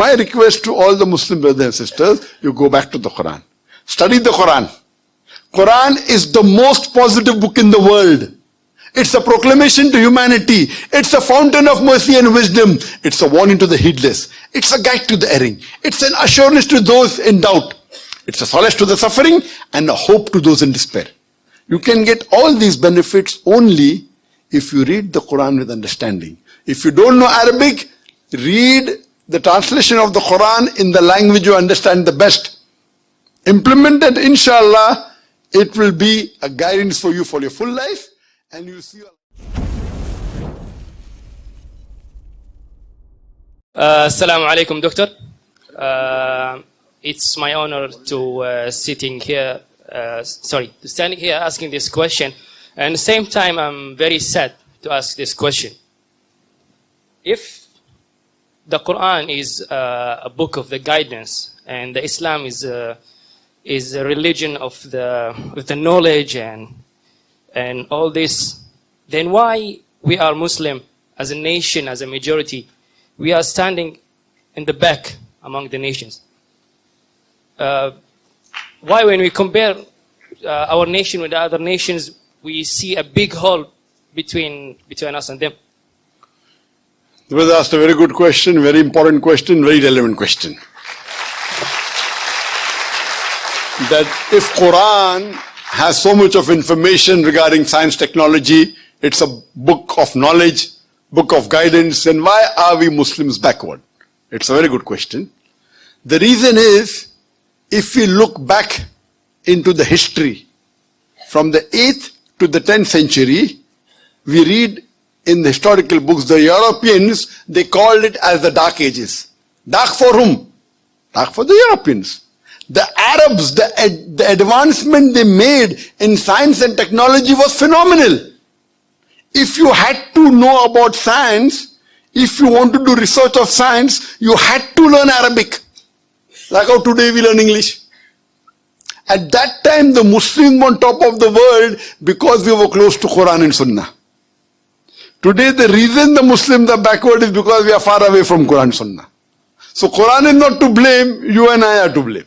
My request to all the Muslim brothers and sisters, you go back to the Quran. Study the Quran. Quran is the most positive book in the world. It's a proclamation to humanity. It's a fountain of mercy and wisdom. It's a warning to the heedless. It's a guide to the erring. It's an assurance to those in doubt. It's a solace to the suffering and a hope to those in despair. You can get all these benefits only if you read the Quran with understanding. If you don't know Arabic, read the translation of the Quran in the language you understand the best. Implement it, inshallah. It will be a guidance for you for your full life, and you see. Assalamu alaikum, Doctor. It's my honor to standing here asking this question. And at the same time, I'm very sad to ask this question. If the Quran is a book of the guidance, and the Islam is a religion of the knowledge and all this, then why we are Muslim as a nation, as a majority, we are standing in the back among the nations? Why when we compare our nation with the other nations, we see a big hole between us and them? You was asked a very good question, very important question, very relevant question. That if Quran has so much of information regarding science, technology, it's a book of knowledge, book of guidance, then why are we Muslims backward? It's a very good question. The reason is, if we look back into the history, from the 8th to the 10th century, we read in the historical books, the Europeans, they called it as the Dark Ages. Dark for whom? Dark for the Europeans. The Arabs, the advancement they made in science and technology was phenomenal. If you had to know about science, if you want to do research of science, you had to learn Arabic. Like how today we learn English. At that time, the Muslims were on top of the world because we were close to Quran and Sunnah. Today, the reason the Muslims are backward is because we are far away from Quran and Sunnah. So Quran is not to blame, you and I are to blame.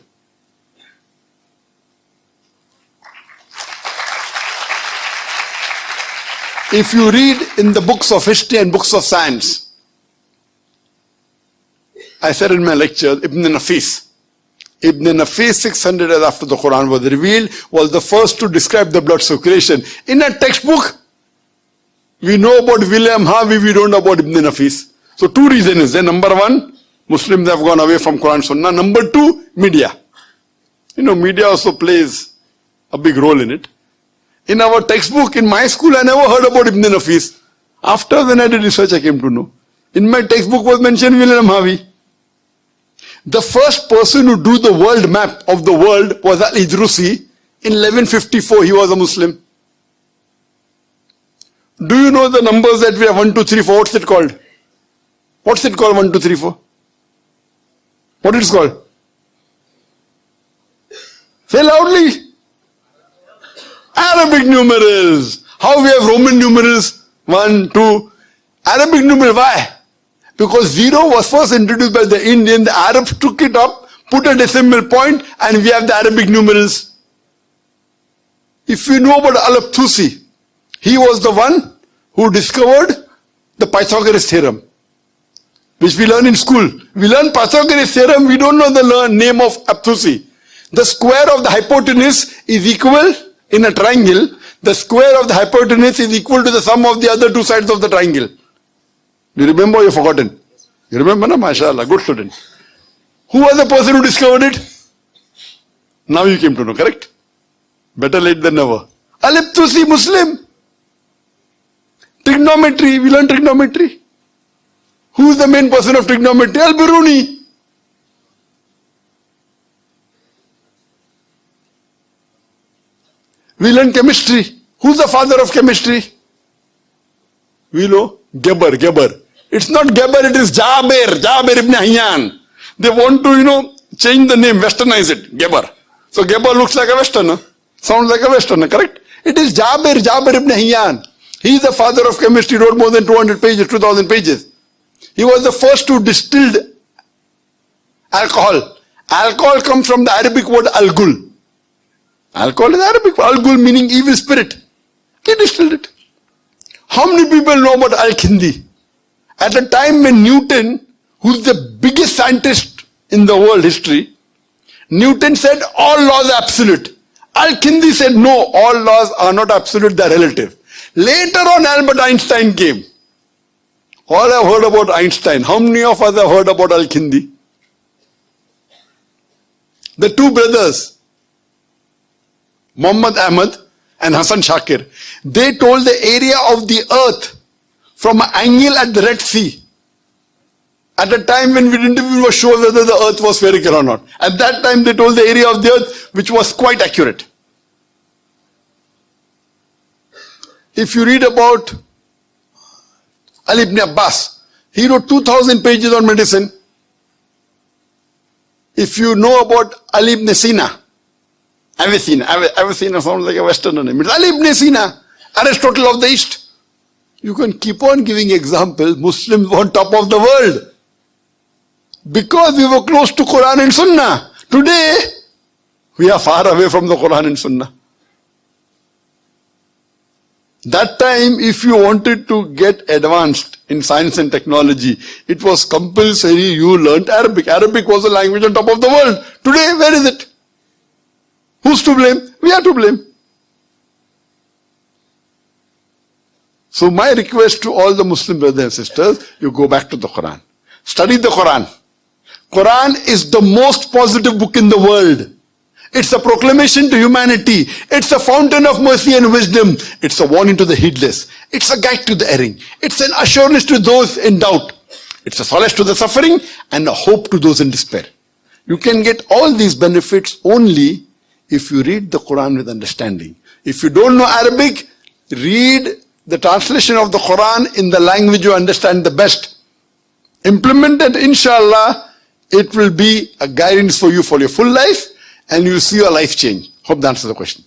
If you read in the books of history and books of science, I said in my lecture, Ibn Nafis. Ibn Nafis, 600 years after the Quran was revealed, was the first to describe the blood circulation. In a textbook, we know about William Harvey, we don't know about Ibn Nafis. So two reasons. Number one, Muslims have gone away from Quran and Sunnah. Number two, media. Media also plays a big role in it. In our textbook, in my school, I never heard about Ibn Nafis. After when I did research, I came to know. In my textbook was mentioned William Harvey. The first person who drew the world map of the world was Al-Idrusi. In 1154, he was a Muslim. Do you know the numbers that we have? 1, 2, 3, 4. What's it called? What's it called? 1, 2, 3, 4. What is it called? Say loudly. Arabic numerals. How we have Roman numerals? 1, 2. Arabic numeral. Why? Because 0 was first introduced by the Indian. The Arabs took it up, put a decimal point, and we have the Arabic numerals. If you know about Al-Tusi, he was the one who discovered the Pythagoras theorem, which we learn in school. We learn Pythagoras theorem, we don't know the name of Al-Tusi. The square of the hypotenuse is equal in a triangle. The square of the hypotenuse is equal to the sum of the other two sides of the triangle. Do you remember or you've forgotten? You remember, na? MashaAllah, good student. Who was the person who discovered it? Now you came to know, correct? Better late than never. Al-Tusi, Muslim. Trigonometry, we learn trigonometry. Who is the main person of trigonometry? Al-Biruni. We learn chemistry. Who's the father of chemistry? We know Geber. It's not Geber, it is Jabir ibn Hayyan. They want to, change the name, westernize it, Geber. So Geber looks like a westerner, sounds like a westerner, correct? It is Jabir ibn Hayyan. He is the father of chemistry, wrote more than 200 pages, 2000 pages. He was the first to distill Alcohol. Alcohol comes from the Arabic word al-gul. Alcohol is Arabic. Al-gul meaning evil spirit. He distilled it. How many people know about al-Kindi? At the time when Newton, who's the biggest scientist in the world history, Newton said all laws are absolute. Al-Kindi said no, all laws are not absolute, they are relative. Later on Albert Einstein came. All have heard about Einstein. How many of us have heard about Al-Kindi? The two brothers, Muhammad Ahmad and Hassan Shakir, they told the area of the earth from an angle at the Red Sea. At a time when we didn't even know sure whether the earth was spherical or not. At that time they told the area of the earth which was quite accurate. If you read about Ali ibn Abbas, he wrote 2,000 pages on medicine. If you know about Ali ibn Sina, Avicenna sounds like a Westerner name. It's Ali ibn Sina, Aristotle of the East. You can keep on giving examples. Muslims were on top of the world because we were close to Quran and Sunnah. Today, we are far away from the Quran and Sunnah. That time, if you wanted to get advanced in science and technology, it was compulsory you learnt Arabic. Arabic was the language on top of the world. Today, where is it? Who's to blame? We are to blame. So my request to all the Muslim brothers and sisters, you go back to the Quran. Study the Quran. Quran is the most positive book in the world. It's a proclamation to humanity. It's a fountain of mercy and wisdom. It's a warning to the heedless. It's a guide to the erring. It's an assurance to those in doubt. It's a solace to the suffering and a hope to those in despair. You can get all these benefits only if you read the Quran with understanding. If you don't know Arabic, read the translation of the Quran in the language you understand the best. Implement it, inshallah, it will be a guidance for you for your full life and you'll see your life change. Hope that answers the question.